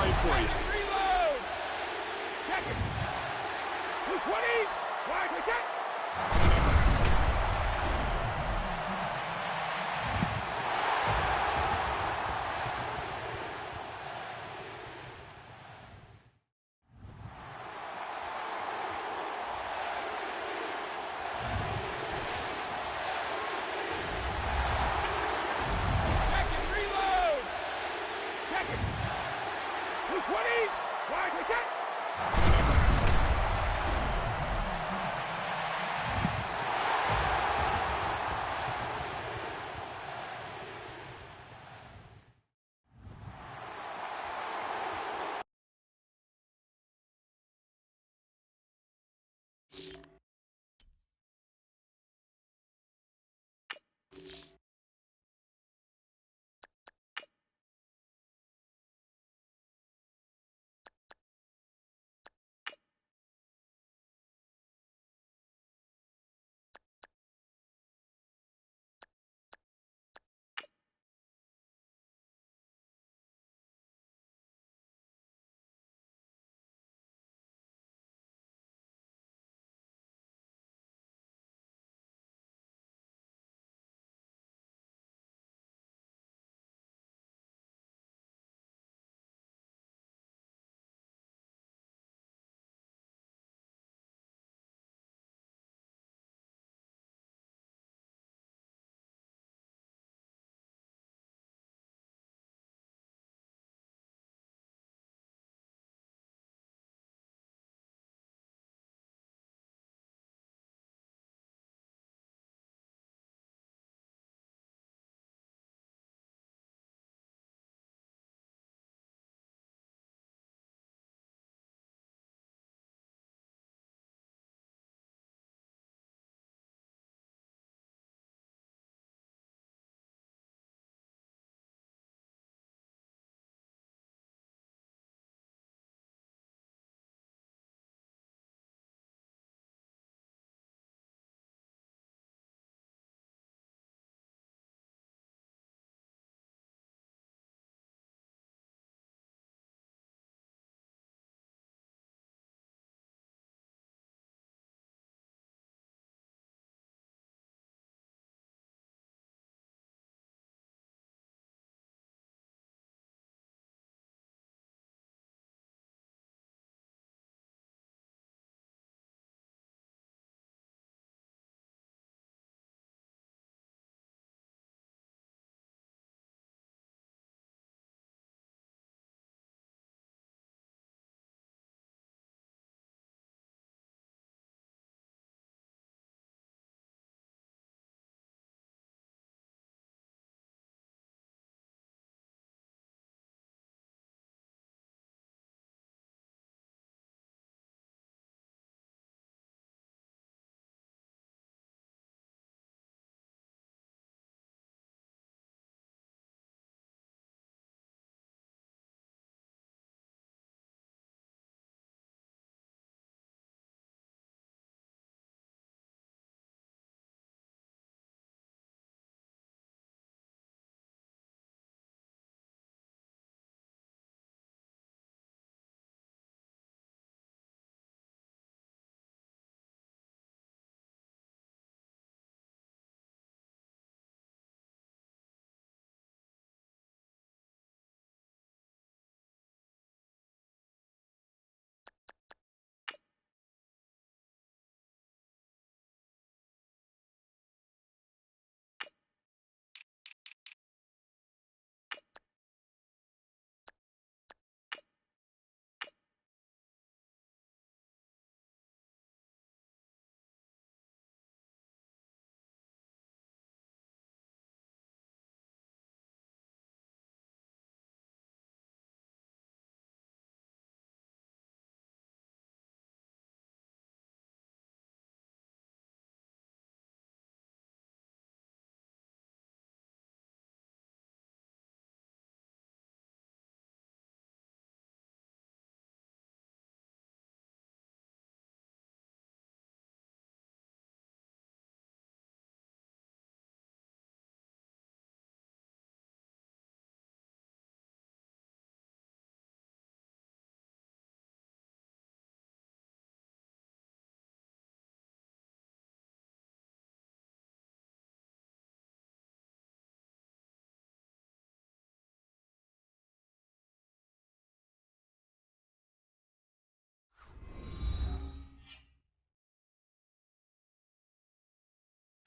play for you. Reload! Check it! 220! Wide, check! Check it! Reload! Check it! 220! Wide, check!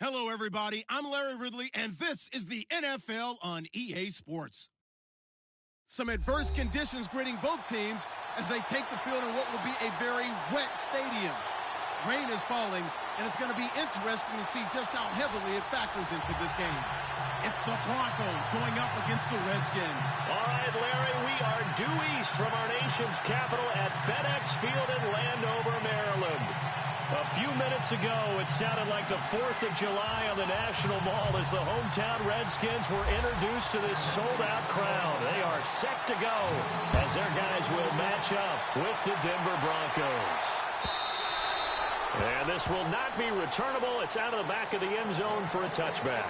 Hello, everybody. I'm Larry Ridley, and this is the NFL on EA Sports. Some adverse conditions greeting both teams as they take the field in what will be a very wet stadium. Rain is falling, and it's going to be interesting to see just how heavily it factors into this game. It's the Broncos going up against the Redskins. All right, Larry, we are due east from our nation's capital at FedEx Field in Landover, Maryland. A few minutes ago, it sounded like the 4th of July on the National Mall as the hometown Redskins were introduced to this sold-out crowd. They are set to go as their guys will match up with the Denver Broncos. And this will not be returnable. It's out of the back of the end zone for a touchback.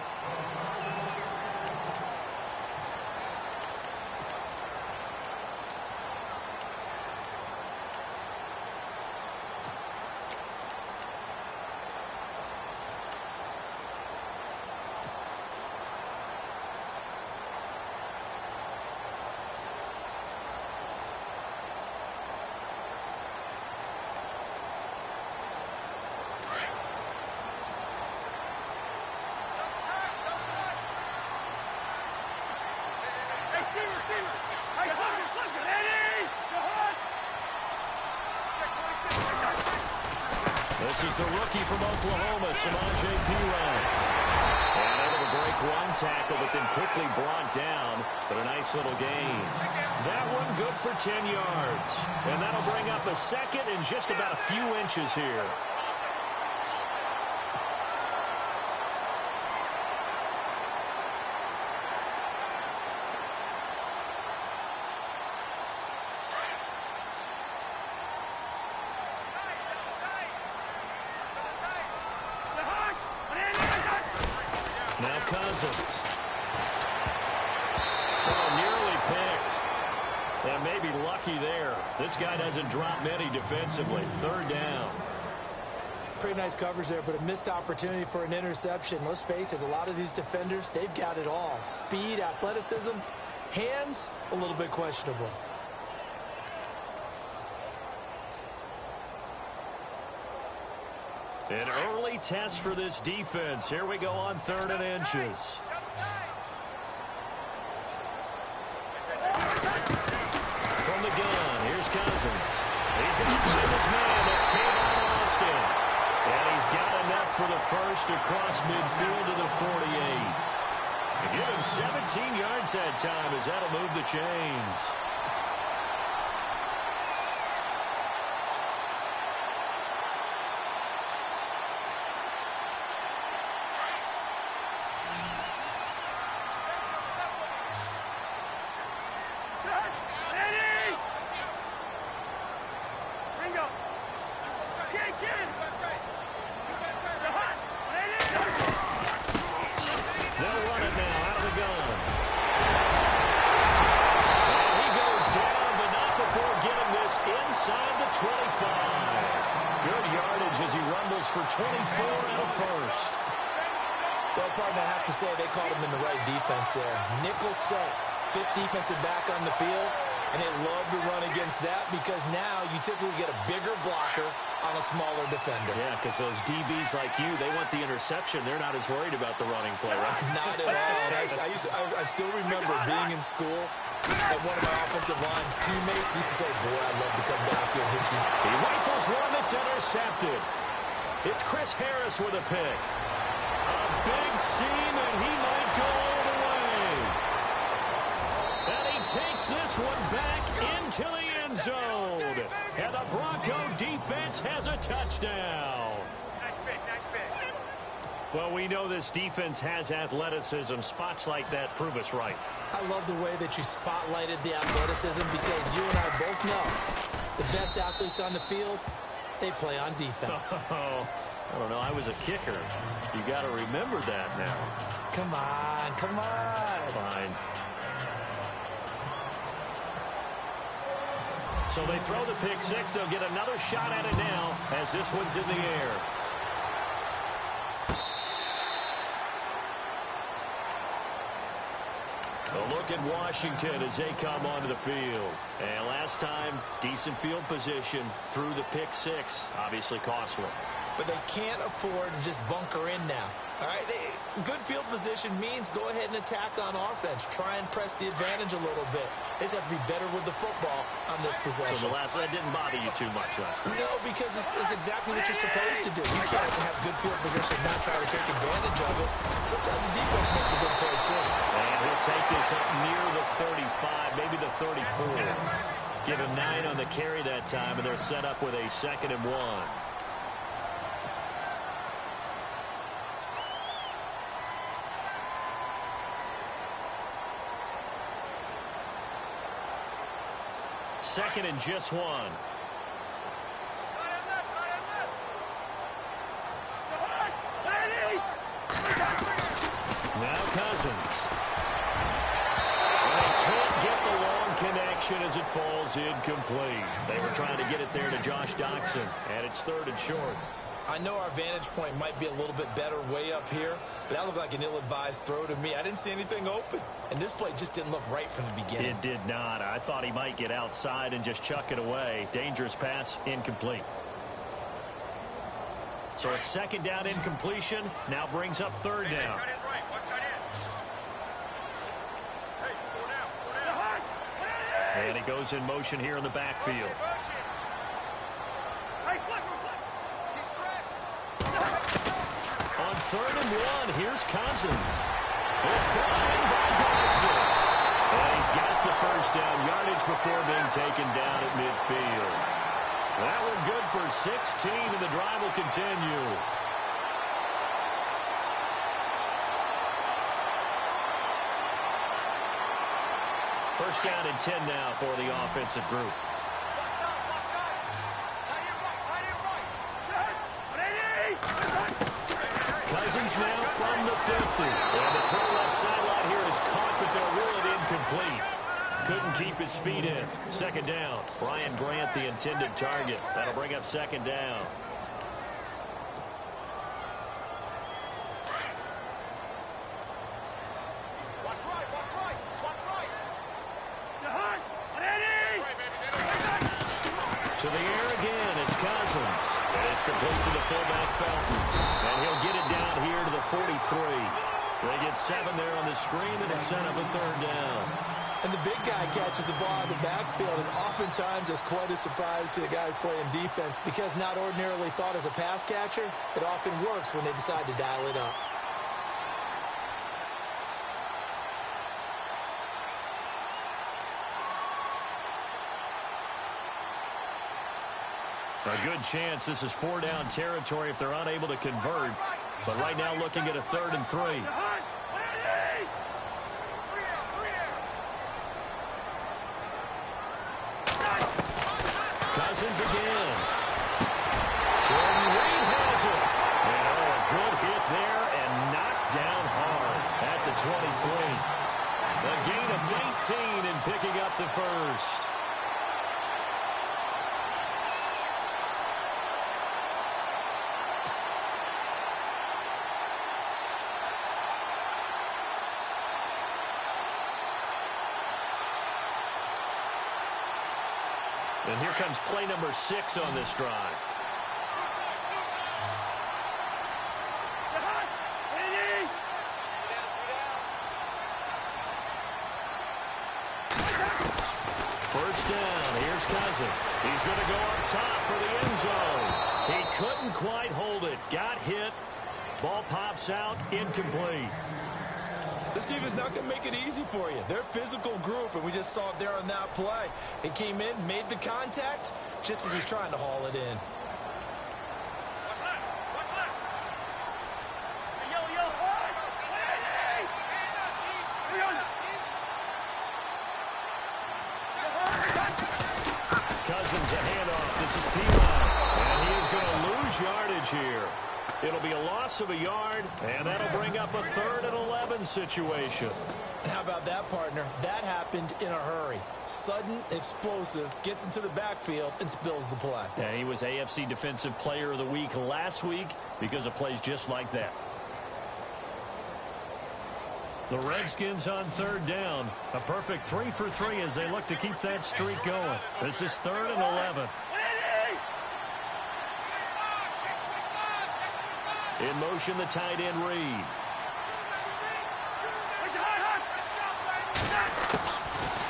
This is the rookie from Oklahoma, Samaje Perine. And able to break one tackle, but then quickly brought down. But a nice little gain. That one good for 10 yards. And that'll bring up a second in just about a few inches here. Now Cousins. Oh, nearly picked. And maybe lucky there. This guy doesn't drop many defensively. 3rd down. Pretty nice coverage there, but a missed opportunity for an interception. Let's face it, a lot of these defenders, they've got it all. Speed, athleticism, hands, a little bit questionable. An early test for this defense. Here we go on 3rd and inches. From the gun, here's Cousins. He's going to find his man. That's Tavon Austin. And he's got enough for the first across midfield to the 48. And give him 17 yards that time as that'll move the chains. For 24 and a first. Well, pardon, I have to say they called him in the right defense there. Nickel set, 5th defensive back on the field, and they love to run against that because now you typically get a bigger blocker on a smaller defender. Yeah, because those DBs like you, they want the interception. They're not as worried about the running play, right? Not at all. I still remember being in school, and one of my offensive line teammates used to say, boy, I'd love to come downfield and hit you. He rifles one that's intercepted. It's Chris Harris with a pick. A big seam, and he might go all the way. And he takes this one back into the end zone. And the Bronco defense has a touchdown. Nice pick, nice pick. Well, we know this defense has athleticism. Spots like that prove us right. I love the way that you spotlighted the athleticism because you and I both know the best athletes on the field, they play on defense. Oh, I don't know. I was a kicker. You got to remember that now. Come on, come on. Fine. So they throw the pick six. They'll get another shot at it now as this one's in the air. A look at Washington as they come onto the field. And last time, decent field position through the pick six. Obviously costly. but they can't afford to just bunker in now. All right, good field position means go ahead and attack on offense. Try and press the advantage a little bit. They just have to be better with the football on this possession. So that didn't bother you too much last time? No, because it's exactly what you're supposed to do. You can't have good field position and not try to take advantage of it. Sometimes the defense makes a good play, too. And he'll take this up near the 35, maybe the 34. Give him 9 on the carry that time, and they're set up with a 2nd and 1. Second and just 1. Now Cousins. And they can't get the long connection as it falls incomplete. They were trying to get it there to Josh Doxson, and it's 3rd and short. I know our vantage point might be a little bit better way up here, but that looked like an ill-advised throw to me. I didn't see anything open, and this play just didn't look right from the beginning. It did not. I thought he might get outside and just chuck it away. Dangerous pass, incomplete. So a 2nd down incompletion now brings up 3rd down. And he goes in motion here in the backfield. On 3rd and 1, here's Cousins. It's blind by Doxson. And he's got the 1st down yardage before being taken down at midfield. That one good for 16, and the drive will continue. First down and 10 now for the offensive group. Cousins now from the 50. And the throw left sideline here is caught, but they'll rule it incomplete. Couldn't keep his feet in. 2nd down. Brian Grant, the intended target. That'll bring up 2nd down. To the air again, it's Cousins. And it's complete to the fullback Felton. And he'll get it down here to the 43. They get 7 there on the screen, and it's set up a 3rd down. And the big guy catches the ball in the backfield, and oftentimes that's quite a surprise to the guys playing defense because not ordinarily thought as a pass catcher, it often works when they decide to dial it up. A good chance this is 4-down territory if they're unable to convert. But right now looking at a 3rd and 3. Cousins again. Jordan Reed has it. And a good hit there and knocked down hard at the 23. A gain of 19 and picking up the 1st. And here comes play number 6 on this drive. First down, here's Cousins. He's going to go up top for the end zone. He couldn't quite hold it. Got hit. Ball pops out, incomplete. This team is not going to make it easy for you. They're a physical group, and we just saw it there on that play. It came in, made the contact, just as he's trying to haul it in. Cousins a handoff. This is P-Line. And he is going to lose yardage here. It'll be a loss of a yard, and that'll bring up a 3rd and 11 situation. How about that, partner? That happened in a hurry. Sudden, explosive, gets into the backfield, and spills the play. And he was AFC Defensive Player of the Week last week because of plays just like that. The Redskins on 3rd down. A perfect 3 for 3 as they look to keep that streak going. This is 3rd and 11. In motion, the tight end Reed.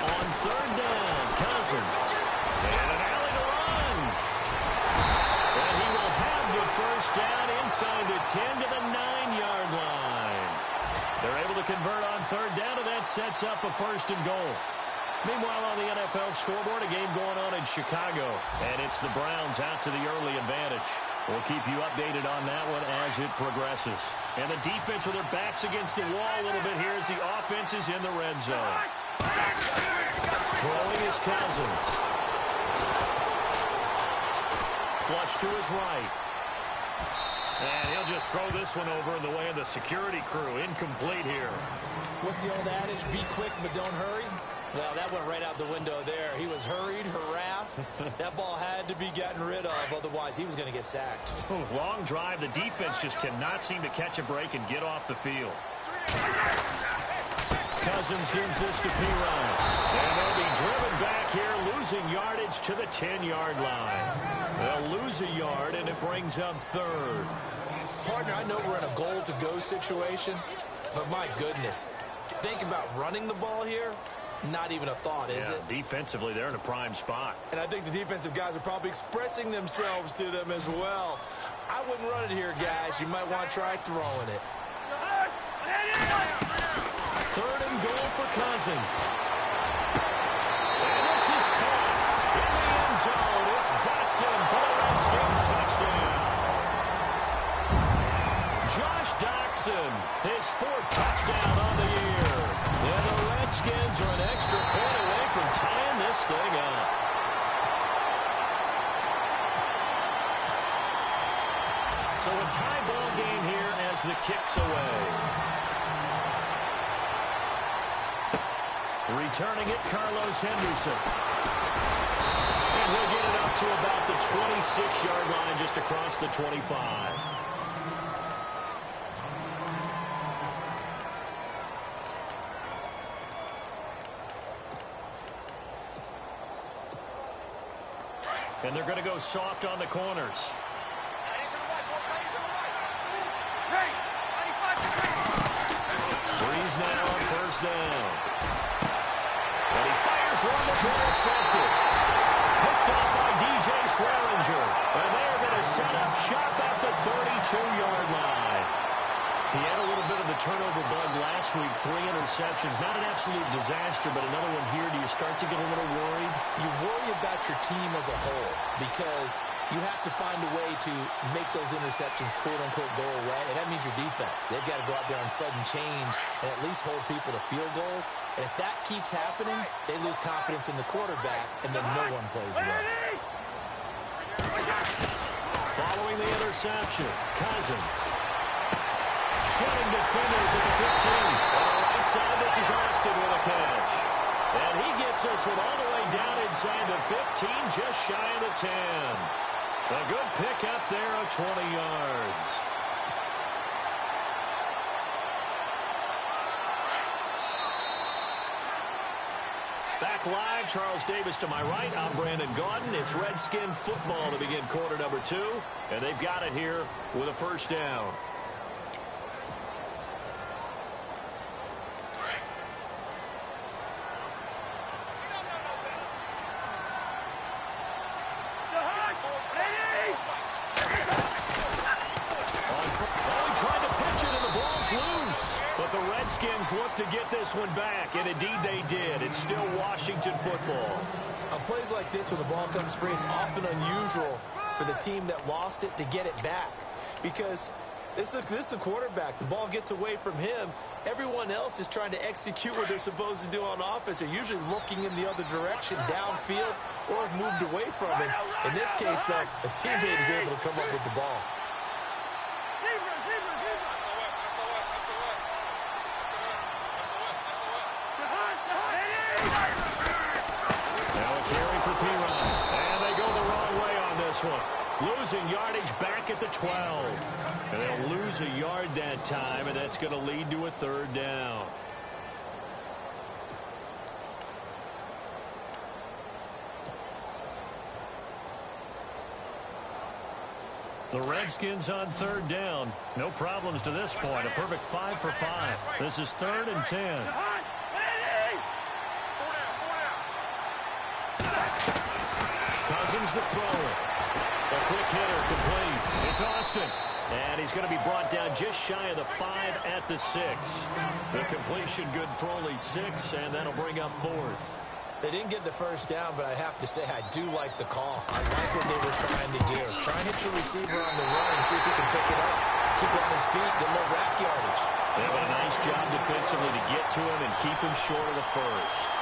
On third down, Cousins. And an alley to run. And he will have the first down inside the 10 to the 9-yard line. They're able to convert on third down, and that sets up a first and goal. Meanwhile, on the NFL scoreboard, a game going on in Chicago, and it's the Browns out to the early advantage. We'll keep you updated on that one as it progresses. And the defense with their backs against the wall a little bit here as the offense is in the red zone. Throwing is Cousins. Flush to his right. And he'll just throw this one over in the way of the security crew. Incomplete here. What's the old adage? Be quick, but don't hurry. Well, that went right out the window there. He was hurried, harassed. That ball had to be gotten rid of, otherwise he was going to get sacked. Long drive. The defense just cannot seem to catch a break and get off the field. Cousins gives this to P-Ryan. And they'll be driven back here, losing yardage to the 10-yard line. They'll lose a yard, and it brings up third. Partner, I know we're in a goal-to-go situation, but my goodness, think about running the ball here. Not even a thought, is it? Defensively, they're in a prime spot. And I think the defensive guys are probably expressing themselves to them as well. I wouldn't run it here, guys. You might want to try throwing it. Third and goal for Cousins. And this is caught in the end zone. It's Dotson for the Redskins touchdown. Josh Dotson, his 4th touchdown on the year. And the Redskins are an extra point away from tying this thing up. So a tie ball game here as the kick's away. Returning it, Carlos Henderson. And he'll get it up to about the 26-yard line, just across the 25. And they're going to go soft on the corners. Breeze now on first down. And he fires one that's intercepted. Picked off by DJ Swearinger. And they're going to set up shop at the 32-yard line. He had a little bit of the turnover bug last week. 3 interceptions. Not an absolute disaster, but another one here. Do you start to get a little worried? You worry about your team as a whole because you have to find a way to make those interceptions, quote-unquote, go away, and that means your defense. They've got to go out there on sudden change and at least hold people to field goals. And if that keeps happening, they lose confidence in the quarterback, and then no one plays well. Following the interception, Cousins. Shutting defenders at the 15. On the right side, this is Austin with a catch. And he gets us one all the way down inside the 15, just shy of the 10. A good pick up there of 20 yards. Back live, Charles Davis to my right. I'm Brandon Gaudin. It's Redskin football to begin quarter number 2. And they've got it here with a first down. But the Redskins look to get this one back, and indeed they did. It's still Washington football. On plays like this, when the ball comes free, it's often unusual for the team that lost it to get it back. Because this is the quarterback. The ball gets away from him. Everyone else is trying to execute what they're supposed to do on offense. They're usually looking in the other direction, downfield, or have moved away from it. In this case, though, a teammate is able to come up with the ball. Losing yardage back at the 12. And they'll lose a yard that time, and that's going to lead to a third down. The Redskins on third down. No problems to this point. A perfect 5 for 5. This is 3rd and 10. Cousins to throw it. A quick hitter complete. It's Austin. And he's going to be brought down just shy of the 5 at the 6. The completion good for only 6, and that'll bring up 4th. They didn't get the first down, but I have to say I do like the call. I like what they were trying to do. Try and hit your receiver on the run and see if he can pick it up. Keep it on his feet, get a little rack yardage. They have a nice job defensively to get to him and keep him short of the first.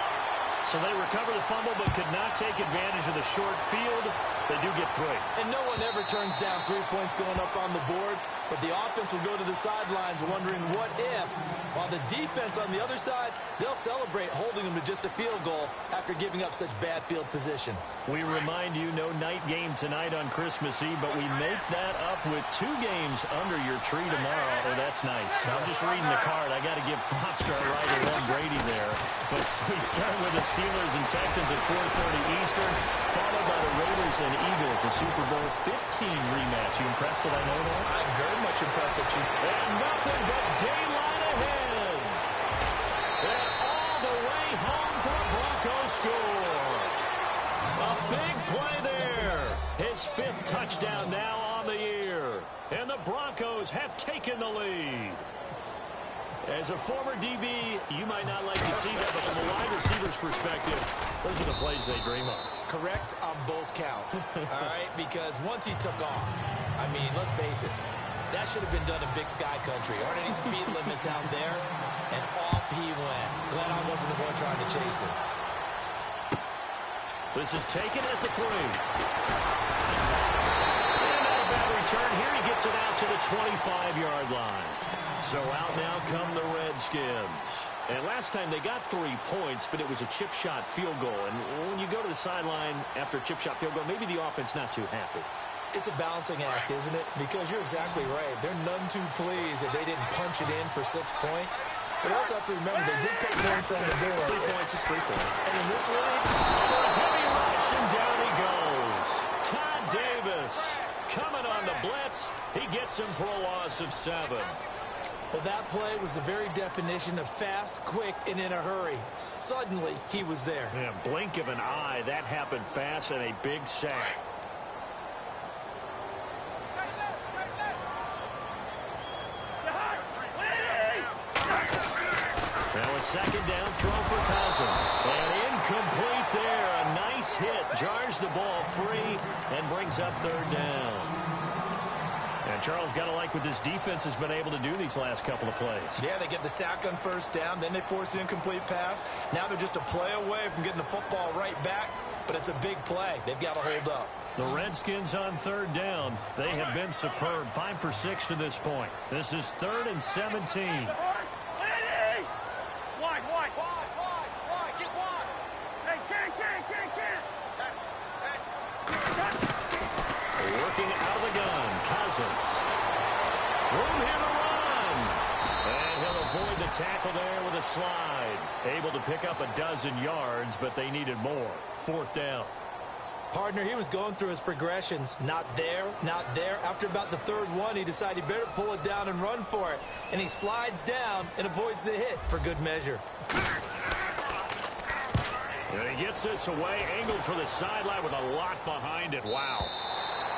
So they recover the fumble but could not take advantage of the short field. They do get 3. And no one ever turns down 3 points going up on the board, but the offense will go to the sidelines wondering what if, while the defense on the other side, they'll celebrate holding them to just a field goal after giving up such bad field position. We remind you, no night game tonight on Christmas Eve, but we make that up with 2 games under your tree tomorrow. Oh, that's nice. I'm just reading the card. I got to give props to our writer, Ron Brady there. But we start with the Steelers and Texans at 4:30 Eastern, followed by the Raiders and Eagles, a Super Bowl 15 rematch. You impressed that I know that? I'm very much impressed at you. And nothing but daylight ahead. And all the way home for a Broncos score. A big play there. His 5th touchdown now on the year. And the Broncos have taken the lead. As a former DB, you might not like to see that, but from a wide receiver's perspective, those are the plays they dream of. Correct on both counts, all right? Because once he took off, I mean, let's face it, that should have been done in Big Sky Country. Aren't any speed limits out there? And off he went. Glad I wasn't the one trying to chase him. This is taken at the 3. And not a bad return here. He gets it out to the 25-yard line. So out now come the Redskins. And last time they got 3 points, but it was a chip shot field goal. And when you go to the sideline after a chip shot field goal, maybe the offense not too happy. It's a balancing act, isn't it? Because you're exactly right. They're none too pleased that they didn't punch it in for 6 points. But you also have to remember, they did put points on the board. 3 points is 3 points. And in this league, a heavy rush, and down he goes. Todd Davis coming on the blitz. He gets him for a loss of 7. well, that play was the very definition of fast, quick, and in a hurry. Suddenly, he was there. Yeah, blink of an eye. That happened fast and a big sack. Now a 2nd down throw for Cousins. And incomplete there. A nice hit. Jars the ball free and brings up 3rd down. And Charles, got to like what this defense has been able to do these last couple of plays. Yeah, they get the sack on 1st down. Then they force the incomplete pass. Now they're just a play away from getting the football right back. But it's a big play. They've got to hold up. The Redskins on 3rd down. They have been superb. 5 for 6 to this point. This is 3rd and 17. Working out of the gun, Cousins. Room here to run. And he'll avoid the tackle there with a slide. Able to pick up a dozen yards, but they needed more. 4th down. Partner, he was going through his progressions. Not there, not there. After about the 3rd one, he decided he better pull it down and run for it. And he slides down and avoids the hit for good measure. And he gets this away, angled for the sideline with a lot behind it. Wow.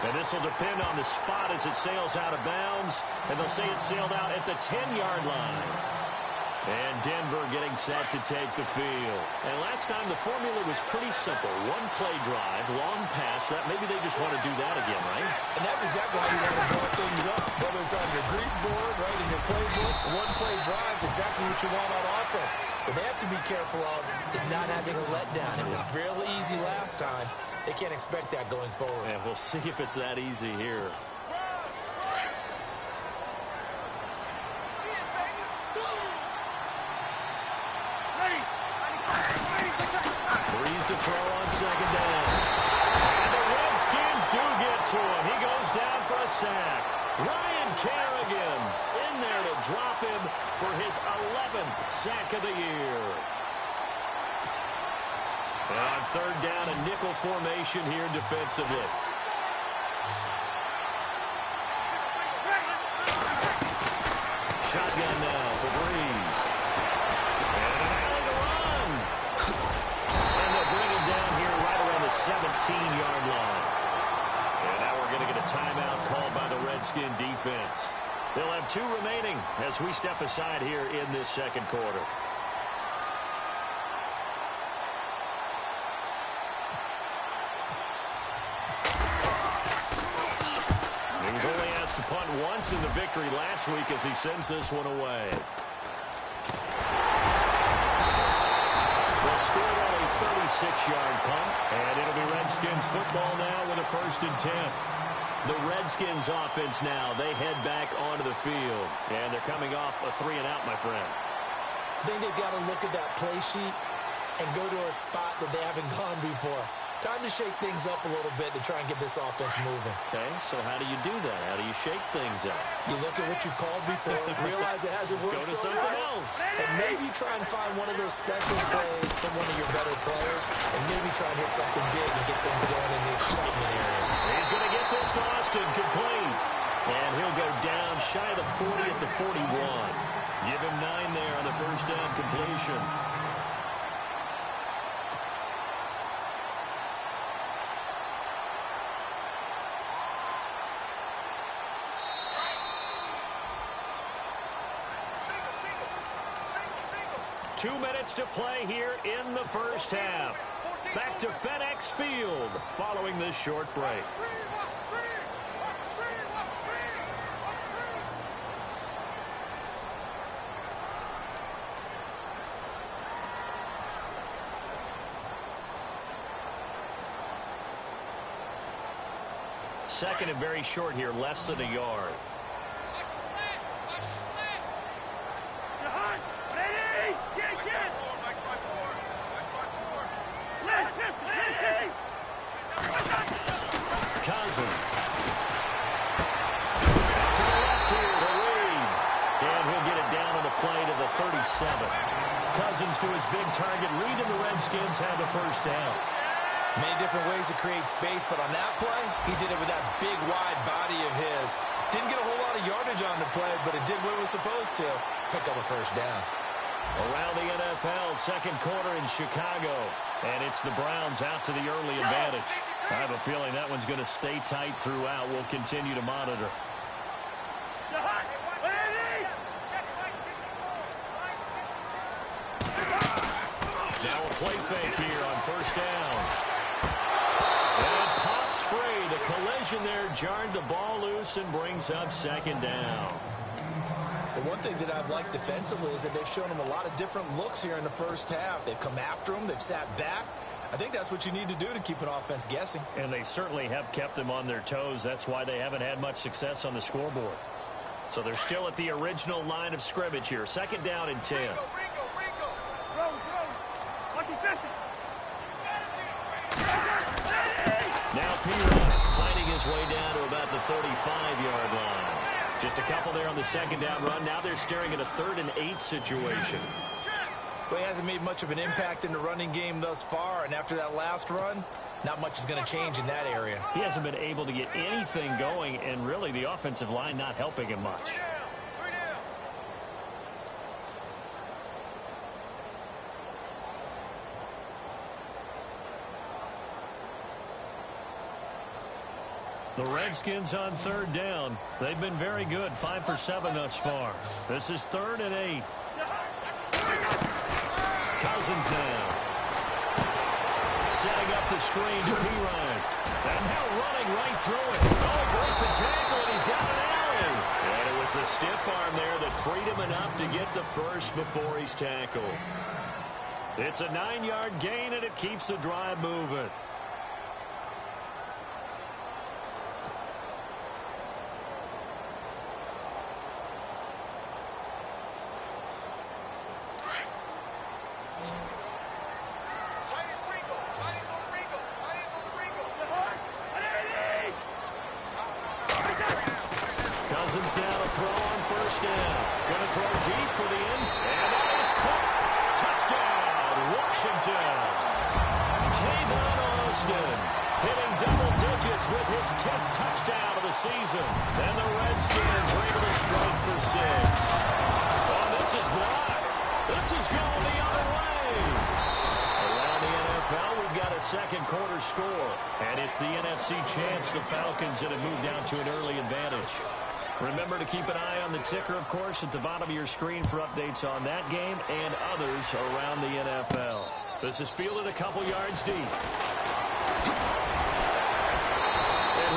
And this will depend on the spot as it sails out of bounds. And they'll say it sailed out at the 10-yard line. And Denver getting set to take the field. And last time the formula was pretty simple. 1-play drive, long pass. That maybe they just want to do that again, right? And that's exactly how you want to draw things up. Whether it's on your grease board, right, in your playbook, 1-play drive is exactly what you want on offense. What they have to be careful of is not having a letdown. It was real easy last time. They can't expect that going forward. And we'll see if it's that easy here. Breeze to throw on 2nd down. And the Redskins do get to him. He goes down for a sack. Ryan Kerrigan in there to drop him for his 11th sack of the year. And on 3rd down, a nickel formation here defensively. 17-yard line. And now we're going to get a timeout called by the Redskin defense. They'll have 2 remaining as we step aside here in this second quarter. He was only asked to punt once in the victory last week as he sends this one away. They'll score on a 36-yard punt, and it'll be Redskins football now with a 1st and 10. The Redskins offense now, they head back onto the field. And they're coming off a 3-and-out, my friend. I think they've got to look at that play sheet and go to a spot that they haven't gone before. Time to shake things up a little bit to try and get this offense moving. Okay, so how do you do that? How do you shake things up? You look at what you called before, realize it hasn't worked Go to so something well, else. and maybe try and find one of those special plays from one of your better players, and maybe try and hit something big and get things going in the excitement area. He's going to get this to Austin, complete. And he'll go down shy of the 40 at the 41. Give him 9 there on the first down completion. Two minutes to play here in the first half. Back to FedEx Field following this short break. Second and very short here, less than a yard. Cousins. To the left here to Reed. And he'll get it down on the play to the 37. Cousins to his big target. Reed and the Redskins have the first down. Many different ways to create space, but on that play, he did it with that big, wide body of his. Didn't get a whole lot of yardage on the play, but it did what it was supposed to. Pick up a first down. Around the NFL, second quarter in Chicago. And it's the Browns out to the early advantage. I have a feeling that one's going to stay tight throughout. We'll continue to monitor. Now a play fake here on first down. And it pops free. The collision there jarred the ball loose and brings up second down. The one thing that I've liked defensively is that they've shown him a lot of different looks here in the first half. They've come after him. They've sat back. I think that's what you need to do to keep an offense guessing. And they certainly have kept them on their toes. That's why they haven't had much success on the scoreboard. So they're still at the original line of scrimmage here. Second down and 10. Now Pirine fighting his way down to about the 35-yard line. Just a couple there on the second down run. Now they're staring at a 3rd and 8 situation. Well, he hasn't made much of an impact in the running game thus far, and after that last run, not much is going to change in that area. He hasn't been able to get anything going, and really the offensive line not helping him much. The Redskins on 3rd down. They've been very good, 5 for 7 thus far. This is 3rd and 8. Cousins now. Setting up the screen to Pirine. And now running right through it. Oh, breaks a tackle, and he's got an alley. And it was a stiff arm there that freed him enough to get the first before he's tackled. It's a 9-yard gain, and it keeps the drive moving. Cousins now to throw on first down. Going to throw deep for the end. And that is caught. Touchdown, Washington. Tavon Austin hitting double digits with his 10th touchdown of the season. And the Redskins are able to strike for 6. Oh, this is blocked. This is going the other way. Around the NFL, we've got a second quarter score. And it's the NFC champs, the Falcons, that have moved down to an early advantage. Remember to keep an eye on the ticker, of course, at the bottom of your screen for updates on that game and others around the NFL. This is fielded a couple yards deep. And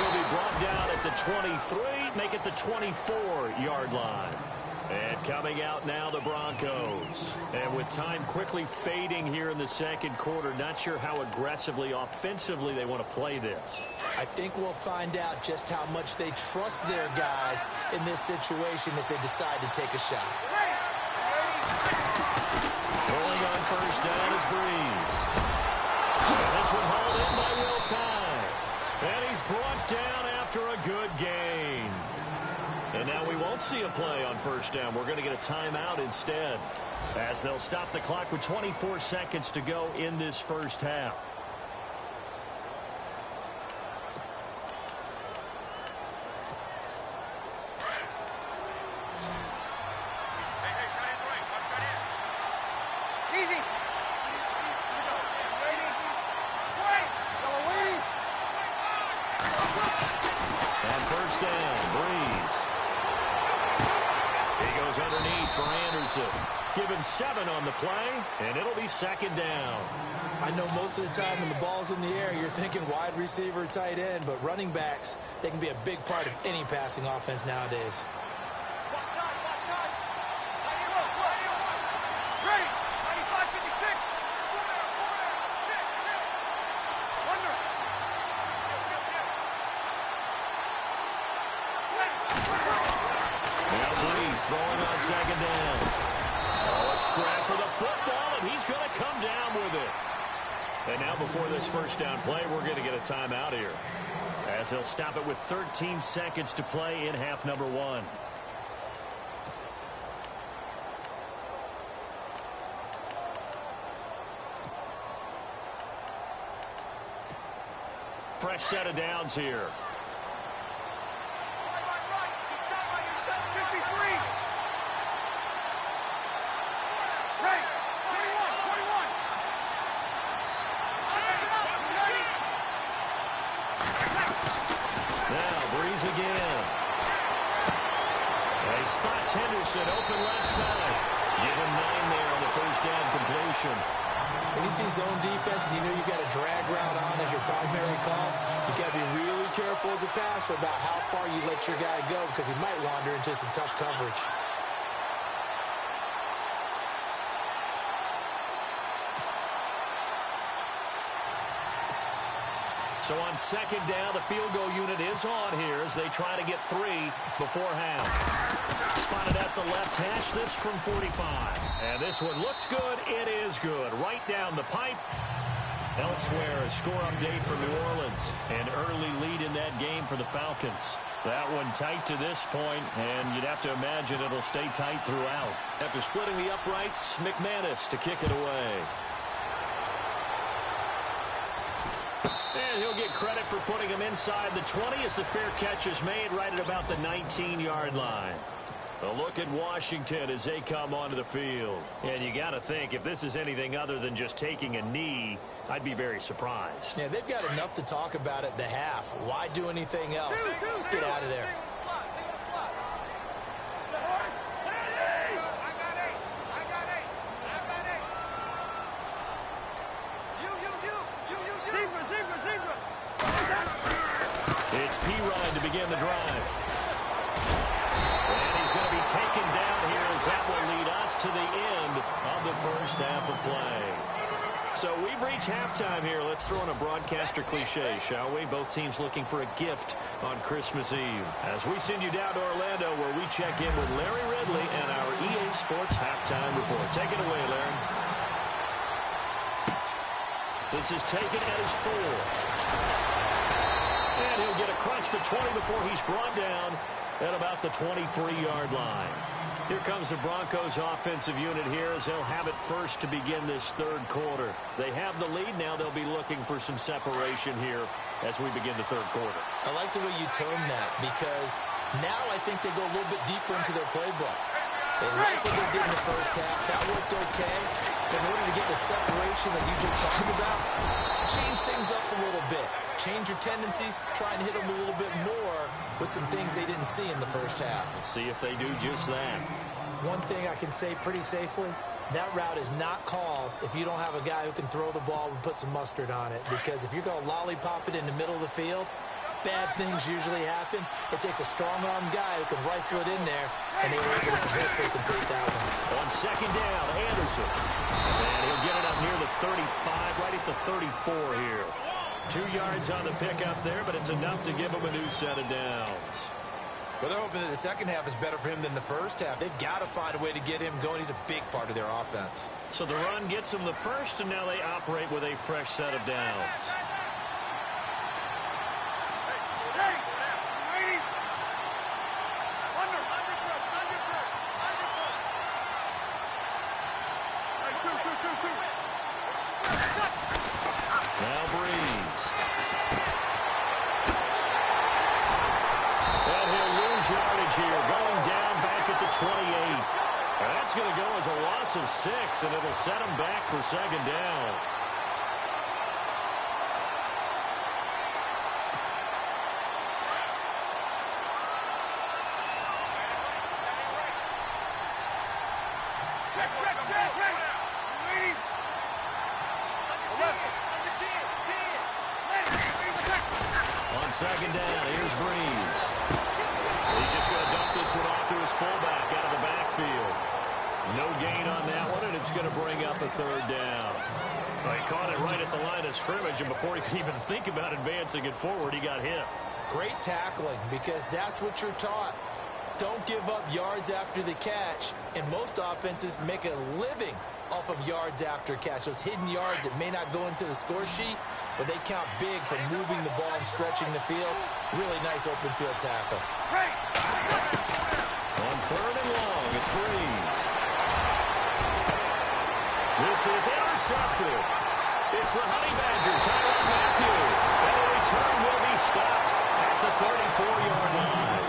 he'll be brought down at the 23, make it the 24-yard line. And coming out now, the Broncos. And with time quickly fading here in the second quarter, not sure how aggressively, offensively they want to play this. I think we'll find out just how much they trust their guys in this situation if they decide to take a shot. Rolling on first down is Breeze. And this one hauled in by Will Tye. And he's brought down after a good gain. And now we won't see a play on first down. We're going to get a timeout instead, as they'll stop the clock with 24 seconds to go in this first half. And first down, Breeze. He goes underneath for Anderson. Given 7 on the play, and it'll be second down. I know most of the time when the ball's in the air, you're thinking wide receiver, tight end, but running backs, they can be a big part of any passing offense nowadays. Throwing on second down. Oh, a scrap for the football, and he's going to come down with it. And now before this first down play, we're going to get a timeout here, as they'll stop it with 13 seconds to play in half number 1. Fresh set of downs here. Again. He spots Henderson open left side. Give him 9 there on the first down completion. When you see zone defense and you know you got a drag route on as your primary call, you got to be really careful as a passer about how far you let your guy go, because he might wander into some tough coverage. So on second down, the field goal unit is on here as they try to get 3 before half. Spotted at the left hash, this from 45. And this one looks good. It is good. Right down the pipe. Elsewhere, a score update from New Orleans. An early lead in that game for the Falcons. That one tight to this point, and you'd have to imagine it'll stay tight throughout. After splitting the uprights, McManus to kick it away. And he'll get credit for putting him inside the 20 as the fair catch is made right at about the 19-yard line. A look at Washington as they come onto the field. And you got to think, if this is anything other than just taking a knee, I'd be very surprised. Yeah, they've got enough to talk about at the half. Why do anything else? Just get out of there. It's P-Ryan to begin the drive. And he's going to be taken down here as that will lead us to the end of the first half of play. So we've reached halftime here. Let's throw in a broadcaster cliche, shall we? Both teams looking for a gift on Christmas Eve. As we send you down to Orlando, where we check in with Larry Ridley and our EA Sports Halftime Report. Take it away, Larry. This is taken at his 4. And he'll get across the 20 before he's brought down at about the 23-yard line. Here comes the Broncos offensive unit here as they'll have it first to begin this third quarter. They have the lead now. They'll be looking for some separation here as we begin the third quarter. I like the way you term that, because now I think they go a little bit deeper into their playbook. They like what they did in the first half. That worked okay. But in order to get the separation that you just talked about, change things up a little bit. Change your tendencies. Try and hit them a little bit more with some things they didn't see in the first half. See if they do just that. One thing I can say pretty safely, that route is not called if you don't have a guy who can throw the ball and put some mustard on it. Because if you're going to lollipop it in the middle of the field, bad things usually happen. It takes a strong-armed guy who can rifle it in there, and they were able to successfully complete that one. On second down, Anderson. And he'll get it up near the 35, right at the 34 here. 2 yards on the pickup there, but it's enough to give him a new set of downs. Well, they're hoping that the second half is better for him than the first half. They've got to find a way to get him going. He's a big part of their offense. So the run gets him the first, and now they operate with a fresh set of downs. Now Breeze. And he'll lose yardage here, going down back at the 28. And that's going to go as a loss of 6, and it'll set him back for second down. On second down, here's Breeze. He's just going to dump this one off to his fullback out of the backfield. No gain on that one, and it's going to bring up a third down. He caught it right at the line of scrimmage, and before he could even think about advancing it forward, he got hit. Great tackling, because that's what you're taught. Don't give up yards after the catch, and most offenses make a living off of yards after catch. Those hidden yards that may not go into the score sheet, but they count big for moving the ball and stretching the field. Really nice open field tackle. On third and long, it's Breeze. This is intercepted. It's the Honey Badger, Tyrann Mathieu. And a return will be stopped at the 34-yard line.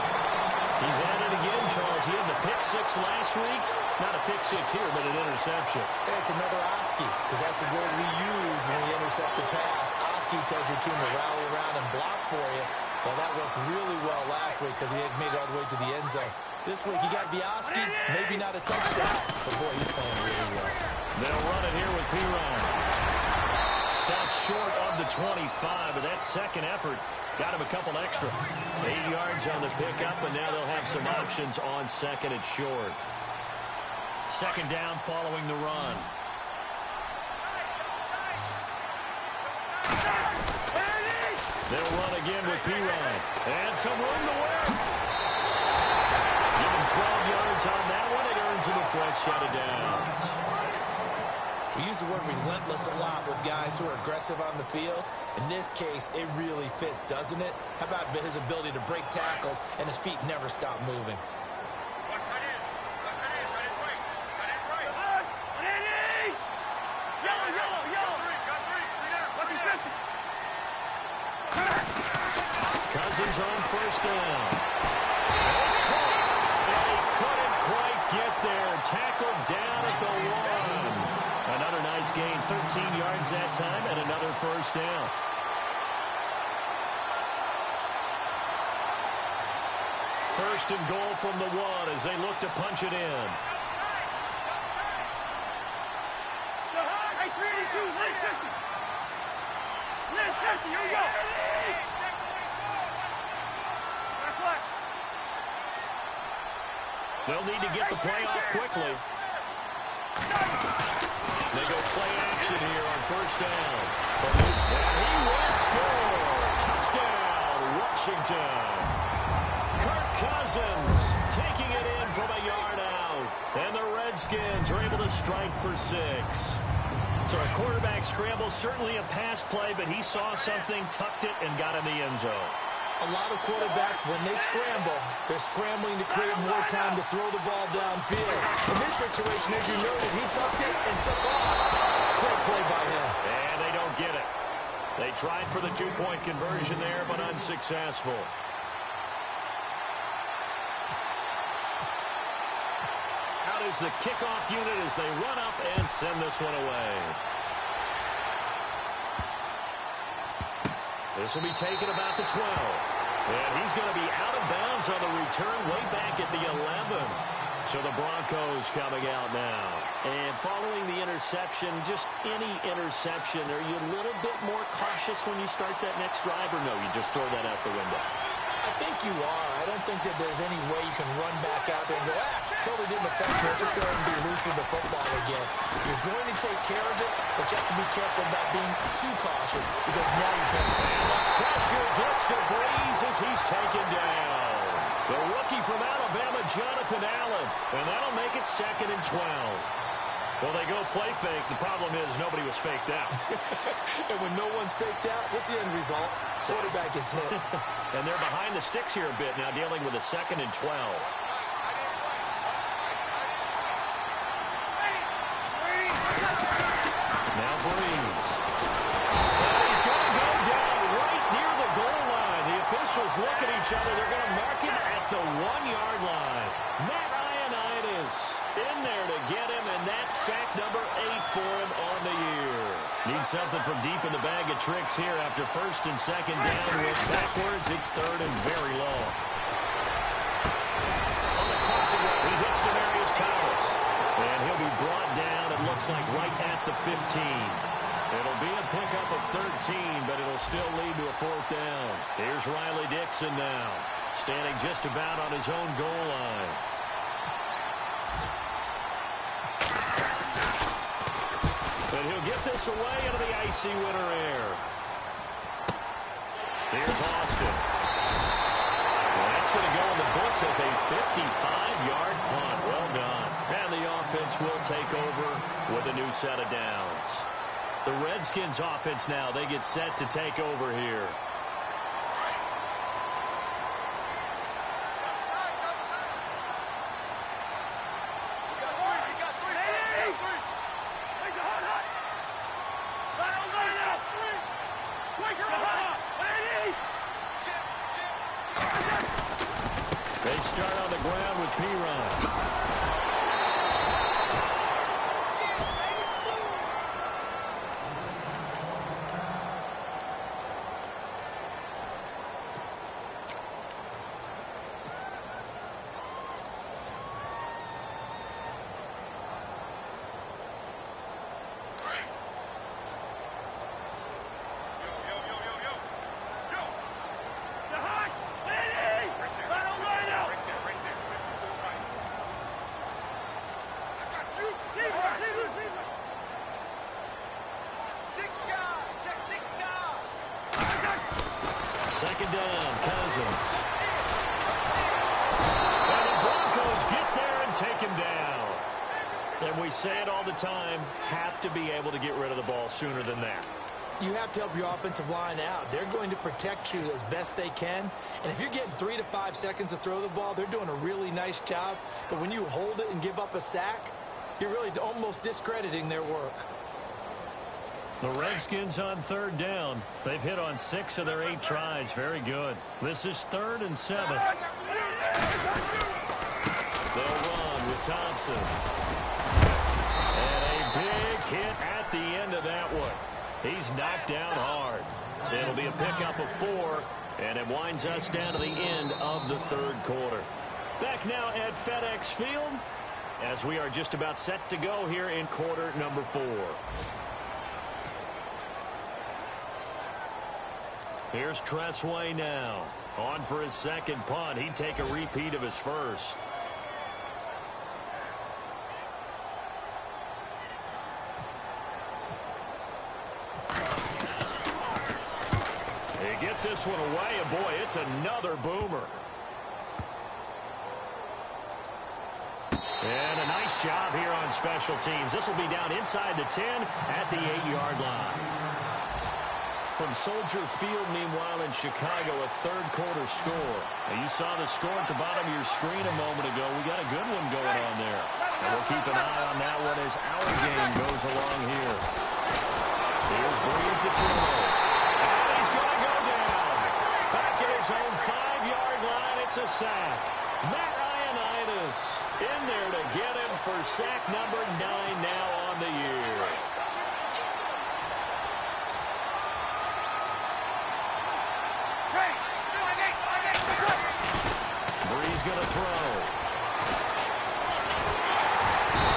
He's at it again, Charles. He had the pick 6 last week. Not a pick 6 here, but an interception. It's another Oski, because that's the word we use when we intercept the pass. Oski tells your team to rally around and block for you. Well, that worked really well last week because he had made it all the way to the end zone. This week, he got the Oski, maybe not a touchdown, but boy, he's playing really well. They'll run it here with Piron. Stopped short of the 25, but that second effort got him a couple extra. 8 yards on the pickup, and now they'll have some options on second and short. Second down following the run. They'll run again with Piron. And some room to work. Give him 12 yards on that one. It earns him a fresh set of downs. We use the word relentless a lot with guys who are aggressive on the field. In this case, it really fits, doesn't it? How about his ability to break tackles and his feet never stop moving? Cousins on first down. It's caught, and he couldn't quite get there. Tackled down at the 1. Another nice gain, 13 yards that time, and another first down. First and goal from the 1 as they look to punch it in. Here we go. They'll need to get the play off quickly. They go play action here on first down. And he will score. Touchdown, Washington. Kirk Cousins taking it in from a yard out. And the Redskins are able to strike for 6. So a quarterback scramble, certainly a pass play, but he saw something, tucked it, and got in the end zone. A lot of quarterbacks, when they scramble, they're scrambling to create more time to throw the ball downfield. In this situation, as you noted, he tucked it and took off. Great play by him. And they don't get it. They tried for the 2-point conversion there, but unsuccessful. is the kickoff unit as they run up and send this one away. This will be taken about the 12. And he's going to be out of bounds on the return way back at the 11. So the Broncos coming out now. And following the interception, just any interception, are you a little bit more cautious when you start that next drive, or no, you just throw that out the window? I think you are. I don't think that there's any way you can run back out there and go, totally didn't affect me. Just go ahead and be loose with the football again. You're going to take care of it, but you have to be careful about being too cautious because now you can't. And the pressure gets to Breeze as he's taken down. The rookie from Alabama, Jonathan Allen, and that'll make it 2nd and 12. Well, they go play fake. The problem is nobody was faked out. And when no one's faked out, what's the end result? Quarterback gets hit. And they're behind the sticks here a bit now, dealing with a 2nd and 12. Now Breeze. And he's going to go down right near the goal line. The officials look at each other. They're going to mark him at the 1-yard line. Matt Ioannidis in there to get him, and that's sack number 8 for him on the year. Needs something from deep in the bag of tricks here after 1st and 2nd down. Went backwards. It's 3rd and very long. On the crossing route, he hits Demarius Thomas. And he'll be brought down, it looks like, right at the 15. It'll be a pickup of 13, but it'll still lead to a 4th down. Here's Riley Dixon now, standing just about on his own goal line. And he'll get this away into the icy winter air. Here's Austin. Well, that's going to go in the books as a 55-yard punt. Well done. And the offense will take over with a new set of downs. The Redskins offense now, they get set to take over here. They start on the ground with P-Run. Second down, Cousins. And the Broncos get there and take him down. And we say it all the time, have to be able to get rid of the ball sooner than that. You have to help your offensive line out. They're going to protect you as best they can. And if you're getting 3 to 5 seconds to throw the ball, they're doing a really nice job. But when you hold it and give up a sack, you're really almost discrediting their work. The Redskins on 3rd down. They've hit on 6 of their 8 tries. Very good. This is 3rd and 7. They'll run with Thompson. And a big hit at the end of that one. He's knocked down hard. It'll be a pickup of 4, and it winds us down to the end of the 3rd quarter. Back now at FedEx Field as we are just about set to go here in quarter number 4. Here's Tressway now. On for his 2nd punt. He'd take a repeat of his 1st. He gets this one away, and boy, it's another boomer. And a nice job here on special teams. This will be down inside the 10 at the 8-yard line. From Soldier Field, meanwhile, in Chicago, a 3rd quarter score. Now, you saw the score at the bottom of your screen a moment ago. We got a good one going on there. And we'll keep an eye on that one as our game goes along here. Here's Breeze to throw. And he's going to go down. Back at his own 5-yard line, it's a sack. Matt Ioannidis in there to get him for sack number 9 now on the year. Bree's going to throw.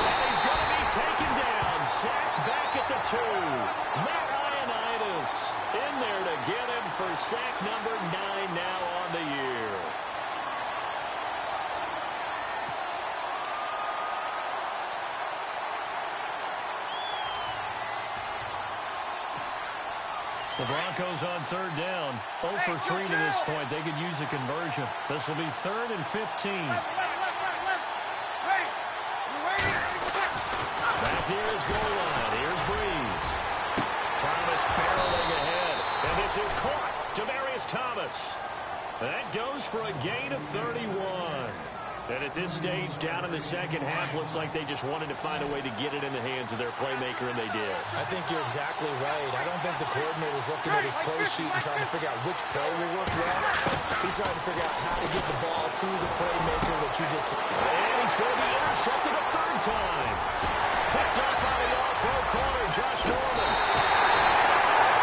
And he's going to be taken down. Sacked back at the 2. Matt Ioannidis in there to get him for sack number 9 now on the year. The Broncos on 3rd down. 0 for 3 to this point. They could use a conversion. This will be 3rd and 15. Back here is goal line. Here's Breeze. Thomas barreling ahead. And this is caught. Demaryius Thomas. That goes for a gain of 31. And at this stage, down in the second half, looks like they just wanted to find a way to get it in the hands of their playmaker, and they did. I think you're exactly right. I don't think the coordinator's looking at his play sheet and trying to figure out which play will work well. He's trying to figure out how to get the ball to the playmaker that you just... And he's going to be intercepted a 3rd time. Picked up by the all-pro corner, Josh Norman.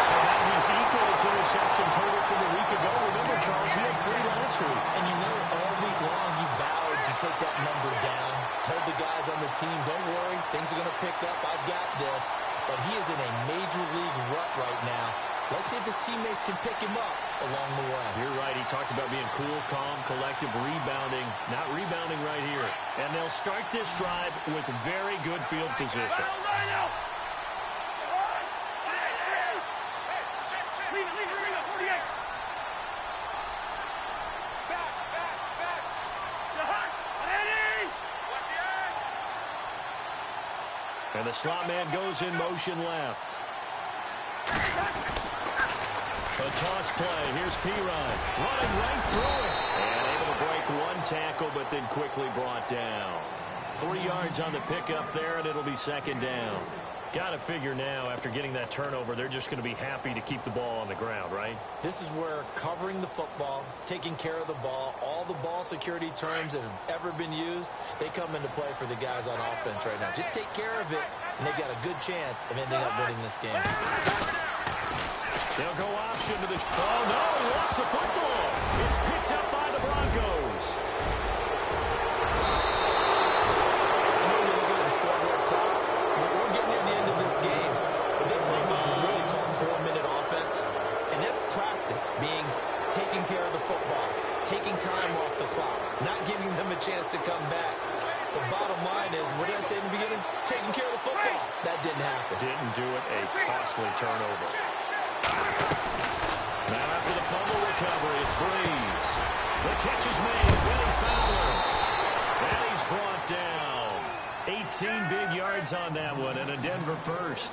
So now he's equal his interception total from a week ago. Remember, Charles, he had 3 last week. And you know, all week long, he vowed to take that number down. Told the guys on the team, don't worry, things are going to pick up. I've got this. But he is in a major league rut right now. Let's see if his teammates can pick him up along the way. You're right. He talked about being cool, calm, collective, rebounding. Not rebounding right here. And they'll start this drive with very good field position. And the slot man goes in motion left. A toss play. Here's Pirine running right through it. And able to break 1 tackle, but then quickly brought down. 3 yards on the pickup there, and it'll be 2nd down. Got to figure now, after getting that turnover, they're just going to be happy to keep the ball on the ground, right? This is where covering the football, taking care of the ball, all the ball security terms that have ever been used, they come into play for the guys on offense right now. Just take care of it, and they've got a good chance of ending up winning this game. They'll go option to the... Oh, no, he lost the football. It's picked up by the Broncos. I know you're looking at the scoreboard clock. We're getting near the end of this game. What they bring up is really called 4-minute offense. And that's practice, being taking care of the football, taking time off the clock, not giving them a chance to come back. The bottom line is, what did I say in the beginning? Taking care of the football. That didn't happen. Didn't do it. A costly turnover. Now after the fumble recovery, it's Breeze. The catch is made. Willie Fowler. And he's brought down. 18 big yards on that one, and a Denver first.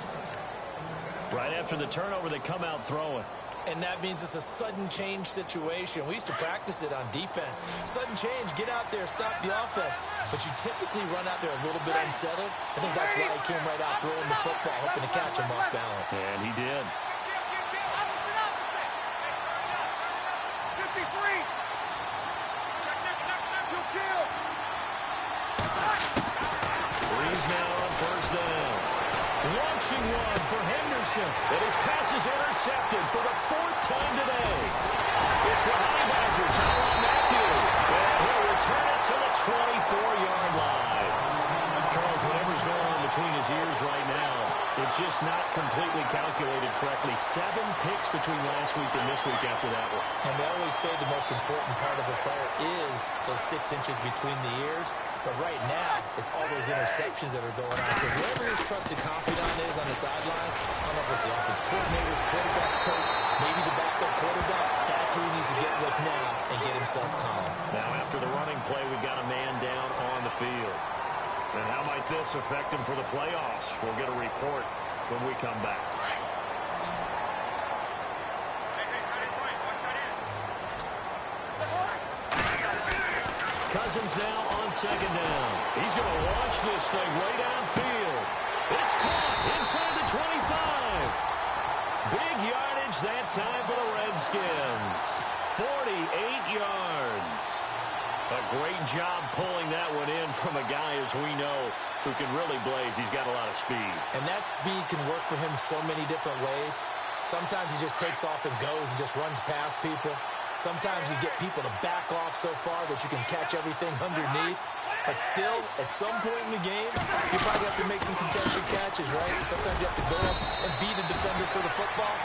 Right after the turnover, they come out throwing. And that means it's a sudden change situation. We used to practice it on defense. Sudden change, get out there, stop the offense. But you typically run out there a little bit unsettled. I think that's why he came right out throwing the football, hoping to catch him off balance. And he did. Breeze now on 1st down. Launching one for Henderson. And his pass is intercepted for the 4th time today. It's the Honey Badger, Tyrann Mathieu. And he'll return it to the 24-yard line. Charles, whatever's going on between his ears right now, it's just not completely calculated correctly. 7 picks between last week and this week after that one. And they always say the most important part of a player is those 6 inches between the ears. But right now, it's all those interceptions that are going on. So whoever his trusted confidant is on the sidelines, I don't know if it's the offense coordinator, the quarterback's coach, maybe the backup quarterback, that's who he needs to get with now and get himself calm. Now after the running play, we've got a man down on the field. And how might this affect him for the playoffs? We'll get a report when we come back. Cousins now on 2nd down. He's going to launch this thing way downfield. It's caught inside the 25. Big yardage that time for the Redskins. 48 yards. A great job pulling that one in from a guy, as we know, who can really blaze. He's got a lot of speed. And that speed can work for him so many different ways. Sometimes he just takes off and goes and just runs past people. Sometimes you get people to back off so far that you can catch everything underneath. But still, at some point in the game, you probably have to make some contested catches, right? Sometimes you have to go up and beat a defender for the football.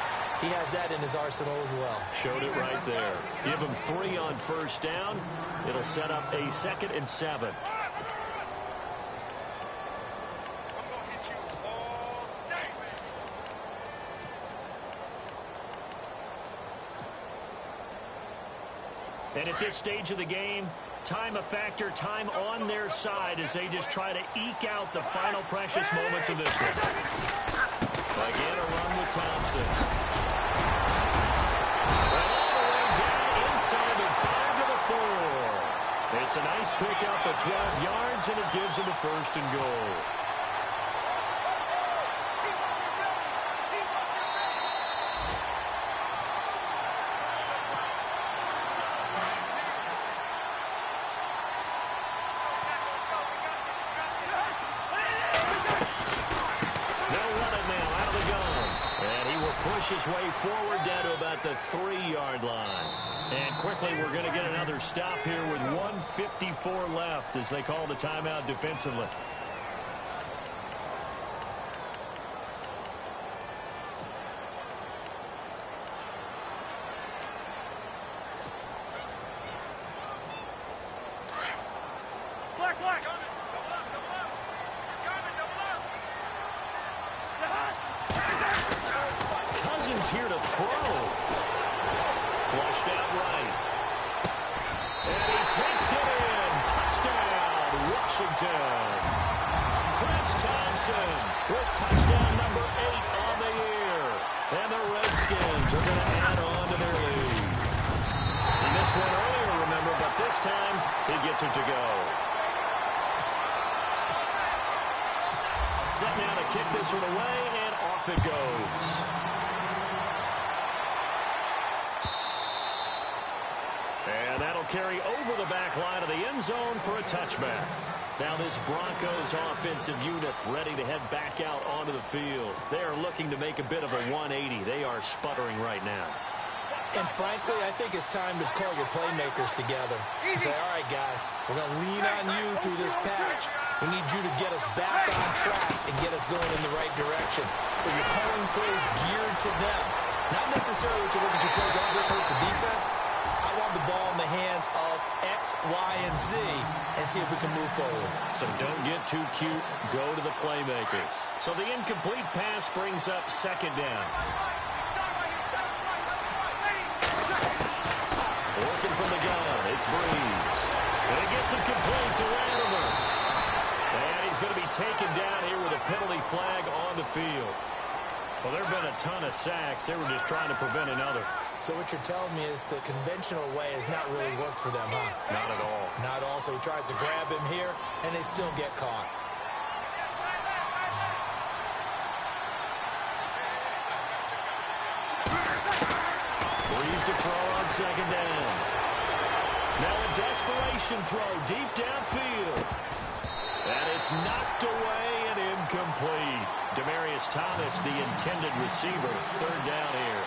He has that in his arsenal as well. Showed it right there. Give him 3 on first down. It'll set up a 2nd and 7. And at this stage of the game, time a factor, time on their side as they just try to eke out the final precious moments of this one. Again, a run with Thompson. And all the way down inside the 5 to the 4. It's a nice pickup of 12 yards, and it gives them a 1st and goal. His way forward down to about the 3-yard line. And quickly we're going to get another stop here with 1:54 left as they call the timeout defensively. Here to throw. Flushed out right. And he takes it in. Touchdown, Washington. Chris Thompson with touchdown number 8 on the year. And the Redskins are going to add on to their lead. He missed one earlier, remember, but this time he gets it to go. Set now to kick this one away, and off it goes. And that'll carry over the back line of the end zone for a touchback. Now this Broncos offensive unit ready to head back out onto the field. They are looking to make a bit of a 180. They are sputtering right now. And frankly, I think it's time to call your playmakers together and say, all right, guys, we're going to lean on you through this patch. We need you to get us back on track and get us going in the right direction. So you're calling plays geared to them. Not necessarily what you look at your plays, oh, this hurts the defense. I want the ball in the hands of X, Y, and Z and see if we can move forward. So don't get too cute. Go to the playmakers. So the incomplete pass brings up 2nd down. Working from the gun, it's Breeze. And he gets it complete to Latimer. And he's going to be taken down here with a penalty flag on the field. Well, there have been a ton of sacks. They were just trying to prevent another. So what you're telling me is the conventional way has not really worked for them, huh? Not at all. Not at all. So he tries to grab him here, and they still get caught. Breeze to throw on 2nd down. Now a desperation throw deep downfield. And it's knocked away and incomplete. Demaryius Thomas, the intended receiver. 3rd down here.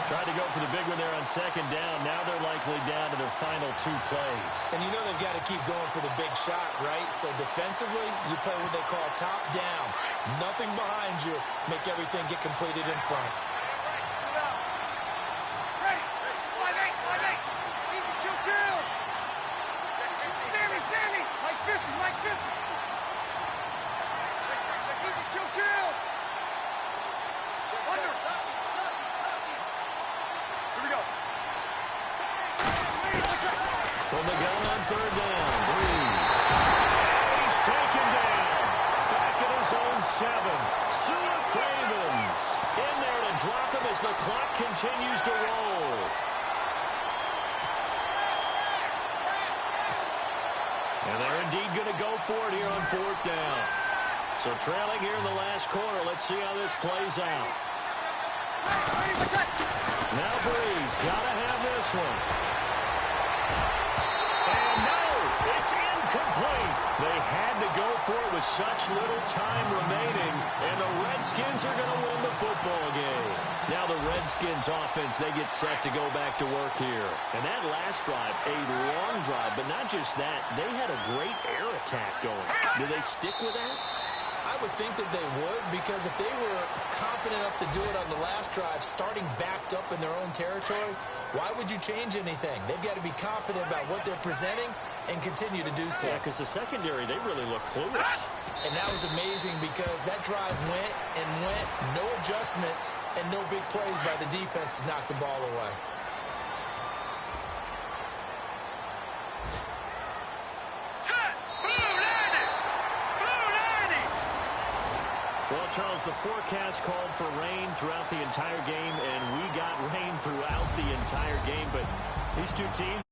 Tried to go for the big one there on 2nd down. Now they're likely down to their final 2 plays. And you know they've got to keep going for the big shot, right? So defensively, you play what they call top down. Nothing behind you. Make everything get completed in front. From the gun on 3rd down, Breeze. He's taken down. Back at his own 7. Sua Cravens in there to drop him as the clock continues to roll. And they're indeed going to go for it here on 4th down. So trailing here in the last quarter. Let's see how this plays out. Now Breeze got to have this one. And now incomplete. They had to go for it with such little time remaining, and the Redskins are going to win the football game. Now the Redskins offense, they get set to go back to work here. And that last drive, a long drive, but not just that, they had a great air attack going. Do they stick with that? I would think that they would, because if they were confident enough to do it on the last drive, starting backed up in their own territory, why would you change anything? They've got to be confident about what they're presenting and continue to do so. Yeah, because the secondary, they really look clueless. And that was amazing because that drive went and went, no adjustments and no big plays by the defense to knock the ball away. Well, Charles, the forecast called for rain throughout the entire game, and we got rain throughout the entire game. But these two teams...